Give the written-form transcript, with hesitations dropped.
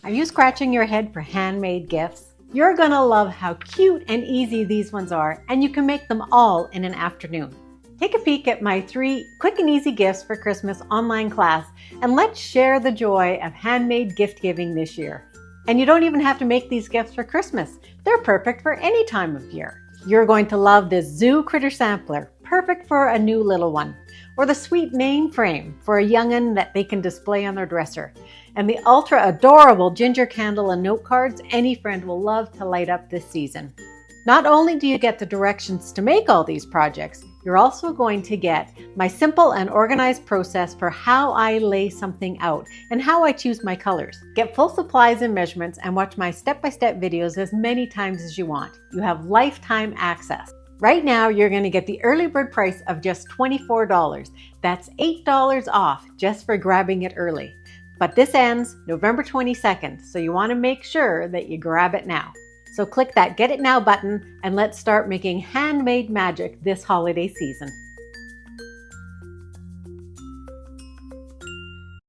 Are you scratching your head for handmade gifts? You're gonna love how cute and easy these ones are, and you can make them all in an afternoon. Take a peek at my 3 quick and easy gifts for Christmas online class, and let's share the joy of handmade gift giving this year. And you don't even have to make these gifts for Christmas. They're perfect for any time of year. You're going to love this Zoo Critter Sampler, perfect for a new little one, or the sweet name frame for a young'un that they can display on their dresser, and the ultra adorable ginger candle and note cards any friend will love to light up this season. Not only do you get the directions to make all these projects, you're also going to get my simple and organized process for how I lay something out and how I choose my colors. Get full supplies and measurements and watch my step-by-step videos as many times as you want. You have lifetime access. Right now, you're going to get the early bird price of just $24. That's $8 off just for grabbing it early. But this ends November 22nd, so you want to make sure that you grab it now. So click that Get It Now button and let's start making handmade magic this holiday season.